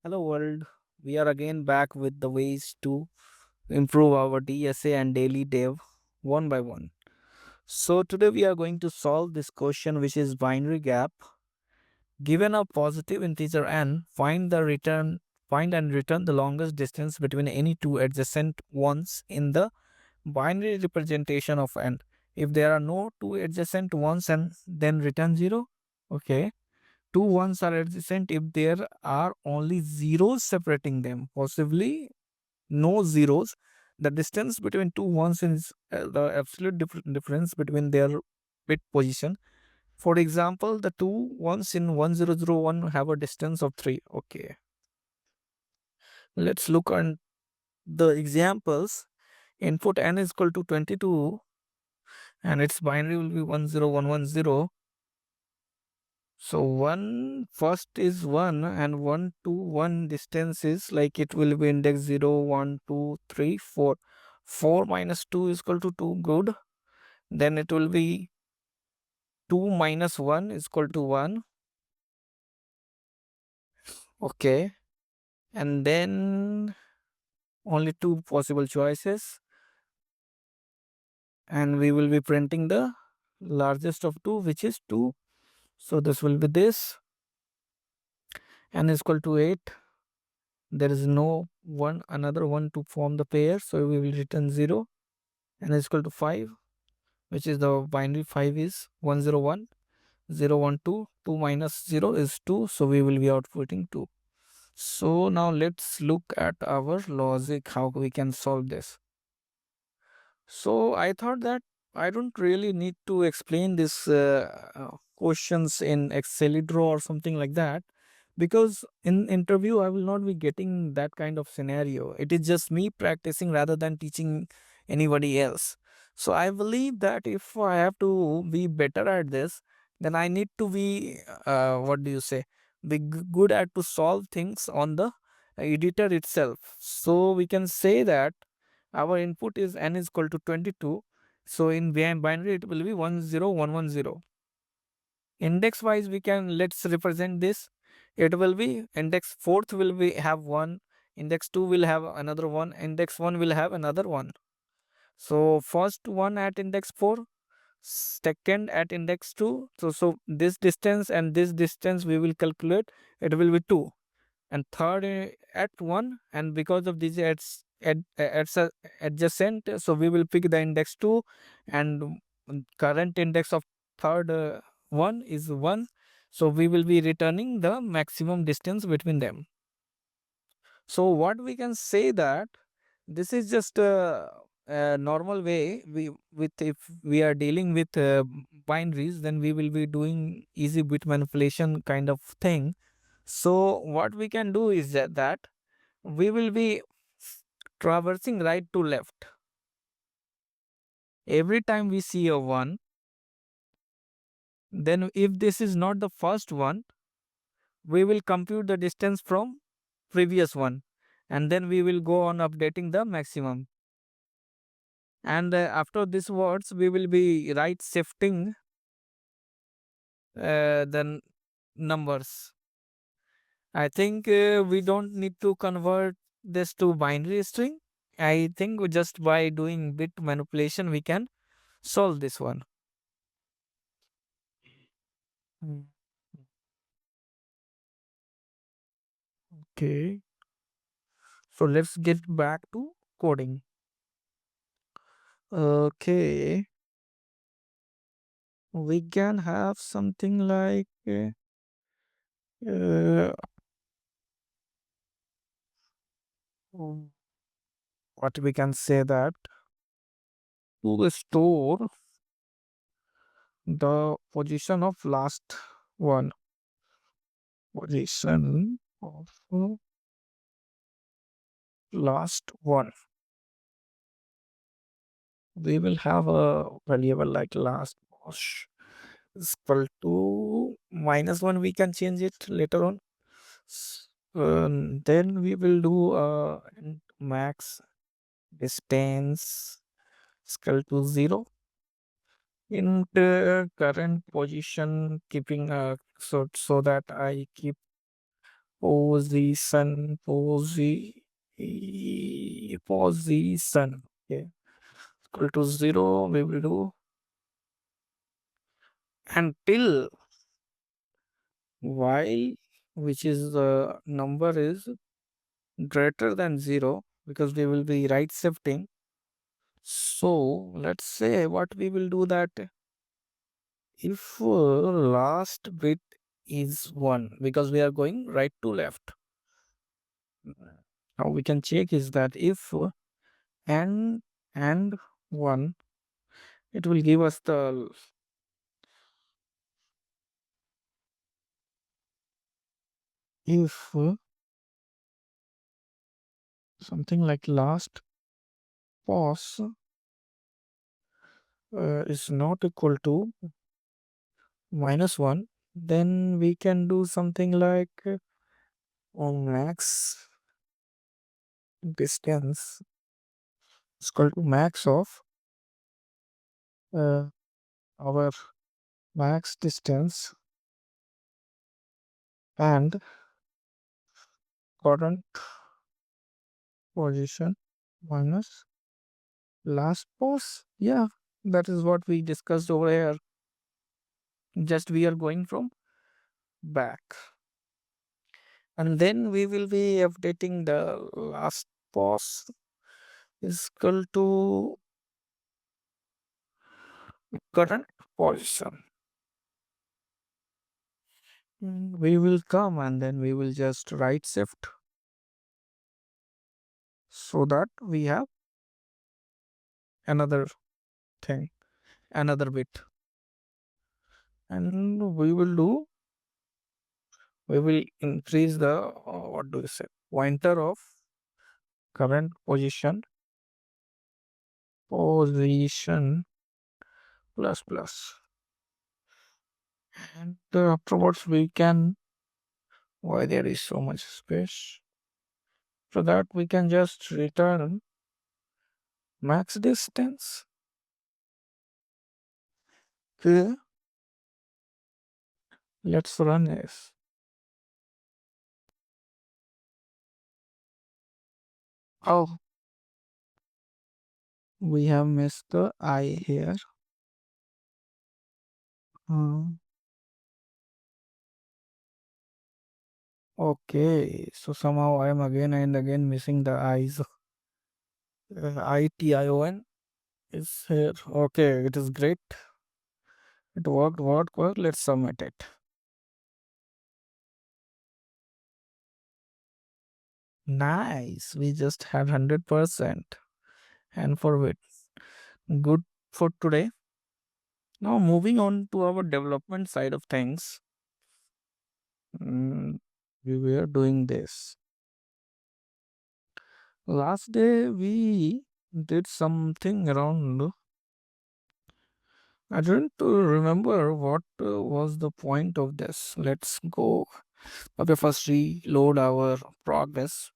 Hello world, we are again back with the ways to improve our DSA and daily dev one by one. So today we are going to solve this question, which is binary gap. Given a positive integer n, find and return the longest distance between any two adjacent ones in the binary representation of n. If there are no two adjacent ones, and then return 0. Okay. Two ones are adjacent if there are only zeros separating them, possibly no zeros. The distance between two ones is the absolute difference between their bit position. For example, the two ones in 1001 have a distance of 3. Okay, let's look at the examples. Input n is equal to 22 and its binary will be 10110. So one first is 1 and 1 to 1 distance is like it will be index 0, 1, 2, 3, 4. 4 minus 2 is equal to 2. Good. Then it will be 2 minus 1 is equal to 1. Okay. And then only two possible choices. And we will be printing the largest of two, which is 2. So this will be this. N is equal to 8. There is no another one to form the pair. So we will return 0. N is equal to 5, which is the binary 5 is 101, 0, 1, 2. 2 minus 0 is 2. So we will be outputting 2. So now let's look at our logic, how we can solve this. So I thought that I don't really need to explain this questions in Excalibur or something like that, because in interview I will not be getting that kind of scenario. It is just me practicing rather than teaching anybody else. So I believe that if I have to be better at this, then I need to be what do you say, be good at to solve things on the editor itself. So we can say that our input is n is equal to 22. So in binary it will be 10110. Index wise we can, let's represent this. It will be index fourth will be have 1, index 2 will have another 1, index 1 will have another 1. So first one at index 4, second at index 2. So this distance and this distance we will calculate, it will be 2. And third at 1, and because of this it's adjacent, so we will pick the index 2, and current index of third one is 1. So we will be returning the maximum distance between them. So what we can say that this is just a normal way. If we are dealing with binaries, then we will be doing easy bit manipulation kind of thing. So what we can do is that we will be traversing right to left. Every time we see a 1, then if this is not the first one, we will compute the distance from previous one, and then we will go on updating the maximum. And after these words, we will be right shifting the numbers. I think we don't need to convert this to binary string. I think just by doing bit manipulation, we can solve this one. Mm. Okay. So let's get back to coding. Okay. We can have something like uh, what we can say that to store the position of last one. Position of last one. We will have a variable like last was is equal to -1. We can change it later on. Then we will do max distance is equal to 0 in the current position, keeping so that I keep position. Okay, equal to 0. We will do until y, which is the number, is greater than 0, because we will be right shifting. So let's say what we will do, that if last bit is 1, because we are going right to left, how we can check is that if n and 1, it will give us the, if something like last pause is not equal to -1, then we can do something like max distance is equal to max of uh, our max distance and current position minus last pause. Yeah, that is what we discussed over here. Just we are going from back, and then we will be updating the last pause is equal to current position. We will come and then we will just right shift so that we have another thing, another bit, and we will increase the what do you say, pointer of current position plus plus, and afterwards we can, why there is so much space, so that we can just return max distance. Okay, let's run this. Oh, we have missed the I here. Hmm. Okay, so somehow I am again and again missing the I's. ITION is here. Okay, it is great. It worked. Let's submit it. Nice. We just had 100%. And for which, good for today. Now moving on to our development side of things. We were doing this. Last day we did something around. I don't remember what was the point of this. Let's go. Okay, first reload our progress.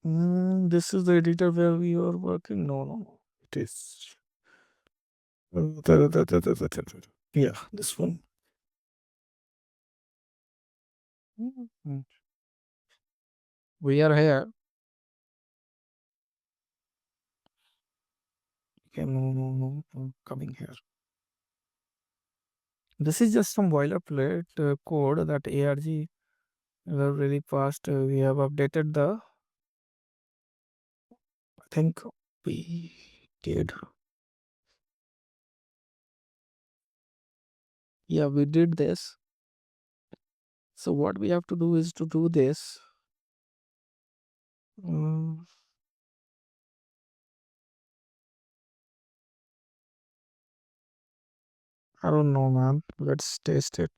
This is the editor where we are working. No, it is. Yeah, this one. Mhm. We are here. Okay, no, coming here. This is just some boilerplate code that ARG were really fast. We have updated the. I think we did. Yeah, we did this. So what we have to do is to do this. Mm, I don't know, man. Let's test it.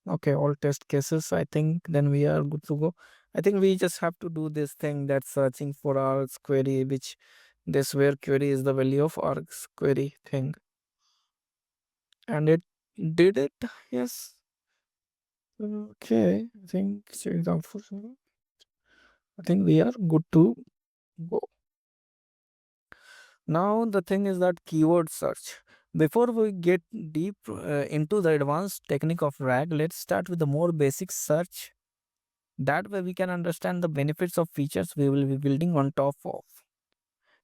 Okay, all test cases. I think then we are good to go. I think we just have to do this thing that's searching for our query, which this where query is the value of our query thing. And it did it. Yes. Okay. I think example. I think we are good to go. Now the thing is that keyword search. Before we get deep into the advanced technique of RAG, let's start with the more basic search. That way we can understand the benefits of features we will be building on top of.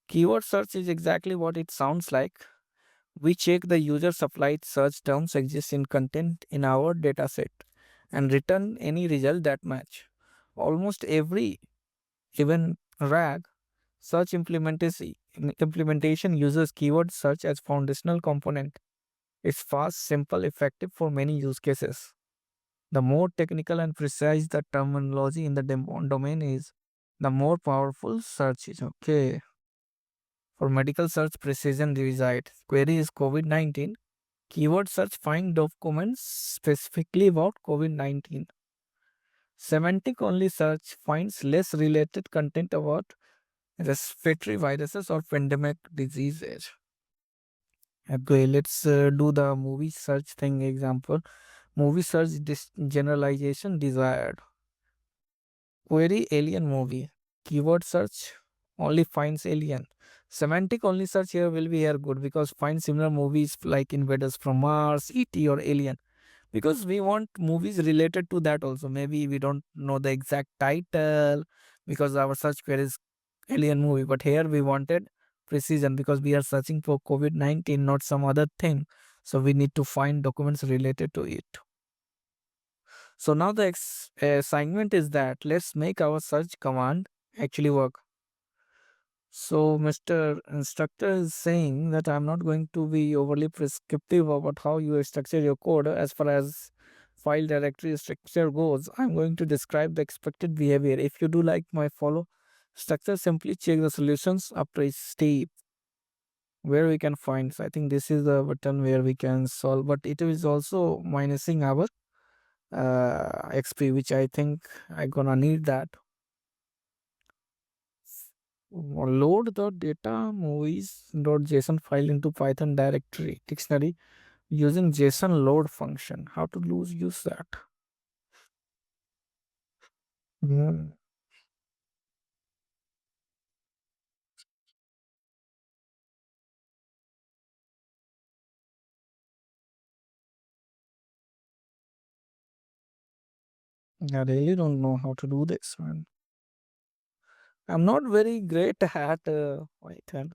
Keyword search is exactly what it sounds like. We check the user supplied search terms exist in content in our dataset and return any result that match. Almost every, even RAG, search implementation uses keyword search as foundational component. It's fast, simple, effective for many use cases. The more technical and precise the terminology in the domain is, the more powerful search is. Okay. For medical search precision reside, query is COVID-19. Keyword search find documents specifically about COVID-19. Semantic only search finds less related content about respiratory viruses or pandemic diseases. Okay, let's do the movie search thing example. Movie search generalization desired. Query alien movie. Keyword search only finds alien. Semantic only search here will be here good because find similar movies like Invaders from Mars, ET or Alien. Because we want movies related to that also. Maybe we don't know the exact title because our search query is alien movie, but here we wanted precision because we are searching for COVID-19, not some other thing. So we need to find documents related to it. So now the assignment is that let's make our search command actually work. So Mr. Instructor is saying that I'm not going to be overly prescriptive about how you structure your code as far as file directory structure goes. I'm going to describe the expected behavior. If you do like my follow structure, simply check the solutions after each step where we can find. So I think this is the button where we can solve, but it is also minusing our XP, which I think I gonna need that. Load the data movies.json file into Python directory dictionary using JSON load function. How to use that? Hmm. I really don't know how to do this, man. I'm not very great at Python.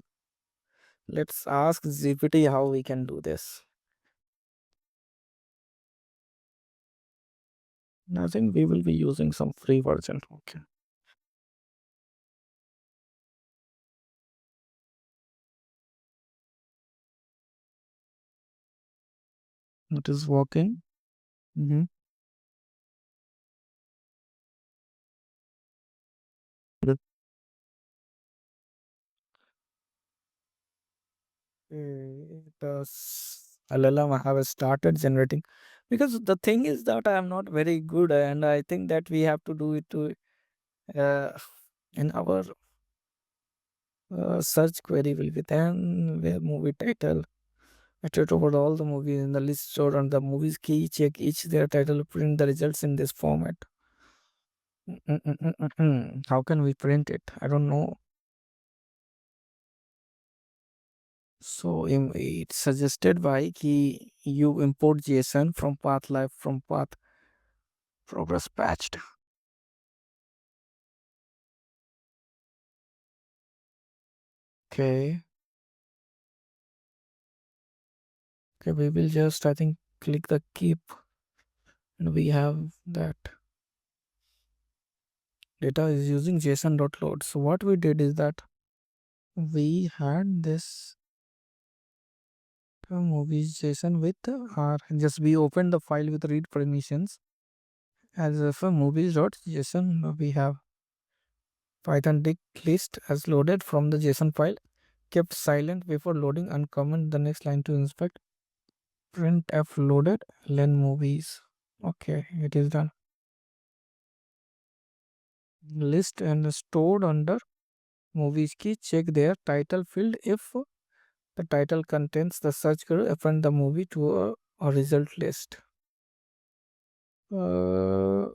Let's ask GPT how we can do this. I think we will be using some free version. Okay. It is working. Mm-hmm. LLM have started generating because the thing is that I am not very good and I think that we have to do it to in our search query will be then where movie title. I iterate over all the movies in the list stored on the movies key, check each their title, print the results in this format. How can we print it? I don't know. So it's suggested by key you import JSON from path live from path progress patched. Okay. Okay, we will just I think click the keep and we have that data is using JSON.load. So what we did is that we had this movies JSON with our just we opened the file with read permissions as if a movies.json we have Python dict list as loaded from the JSON file kept silent before loading uncomment the next line to inspect printf loaded len movies. Okay, it is done. List and stored under movies key. Check their title field if the title contains the search query. Append the movie to a result list. Uh,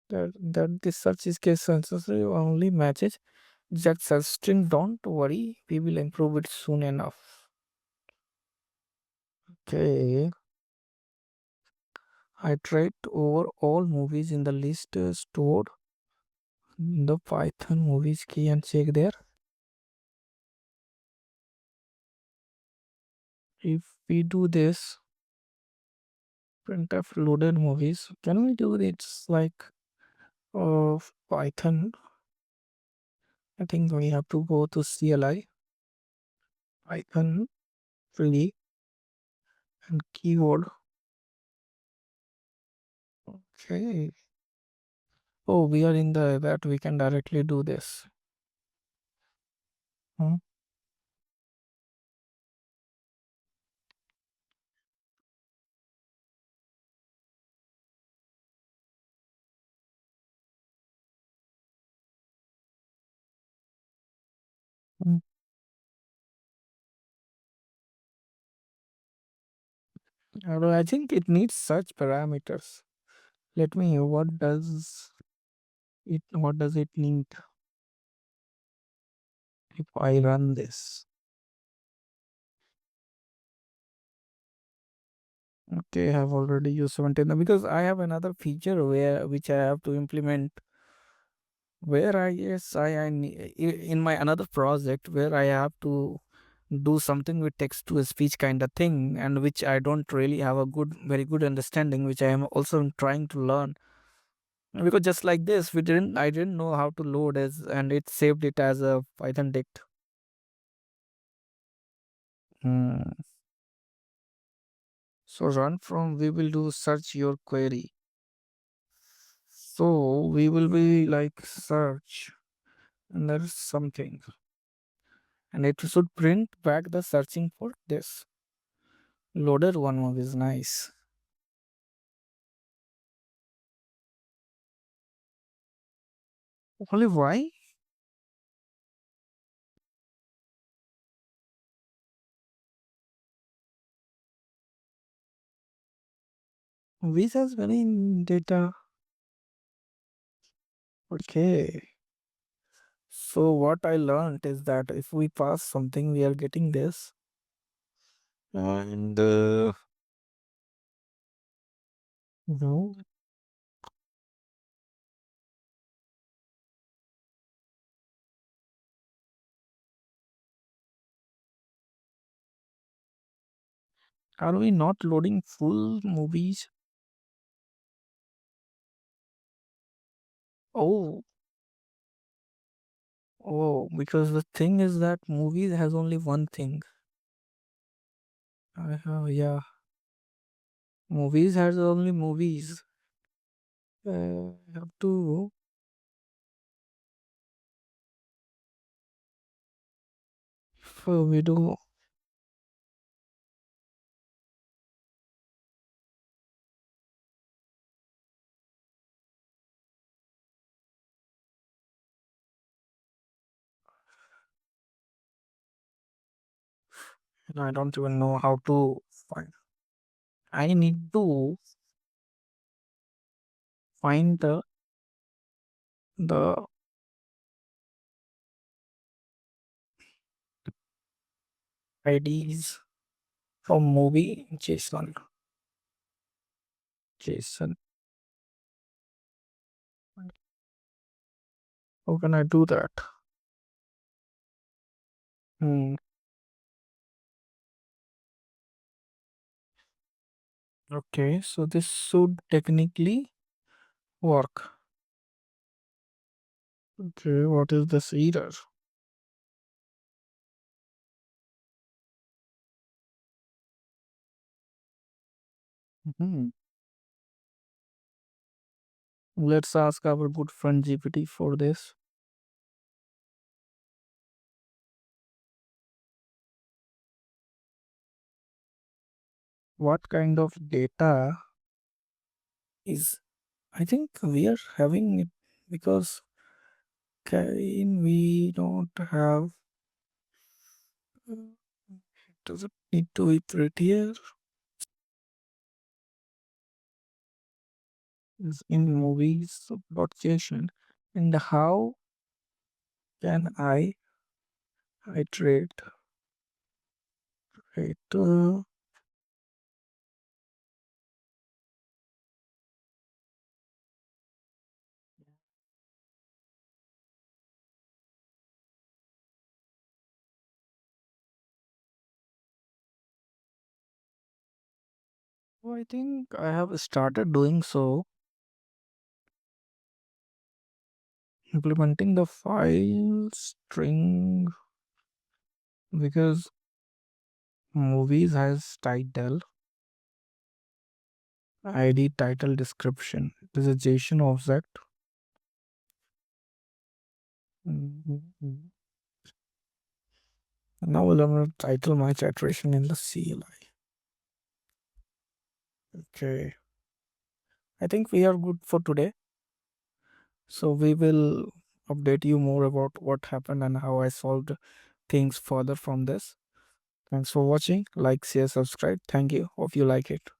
that this search is case sensitive only matches Just search string, don't worry, we will improve it soon enough. Okay. I tried over all movies in the list stored in the Python movies key and check there. If we do this, printf loaded movies, can we do this like Python? I think we have to go to CLI, Python, free, and keyword. Okay. Oh, we are in the that we can directly do this. Hmm. Hmm. I think it needs such parameters. Let me. What does it need if I run this? Okay, I have already used 17 because I have another feature which I have to implement where I yes in my another project where I have to do something with text to speech kind of thing, and which I don't really have a very good understanding, which I am also trying to learn because just like this I didn't know how to load as, and it saved it as a Python dict. Hmm. So run from we will do search your query. So we will be like search and there is something, and it should print back the searching for this loaded one movie is nice. Only why? Movies has many data. Okay. So what I learned is that if we pass something, we are getting this. And no, are we not loading full movies? Oh, oh, because the thing is that movies has only one thing. Yeah, movies has only movies. Have to. So we do. I don't even know how to find. I need to find the IDs from movie JSON. JSON. How can I do that? Hmm. Okay, so this should technically work. Okay, what is this error? Hmm. Let's ask our good friend GPT for this. What kind of data is? I think we are having it because we don't have. uh, Does it need to be prettier? Is in movies, blockchain, and how Can I iterate it? I think I have started doing so, implementing the file string, because movies has title, ID, title, description. It is a JSON object. Mhm. Now I'm gonna title my iteration in the CLI. Okay, I think we are good for today. So we will update you more about what happened and how I solved things further from this. Thanks for watching. Like, share, subscribe. Thank you. Hope you like it.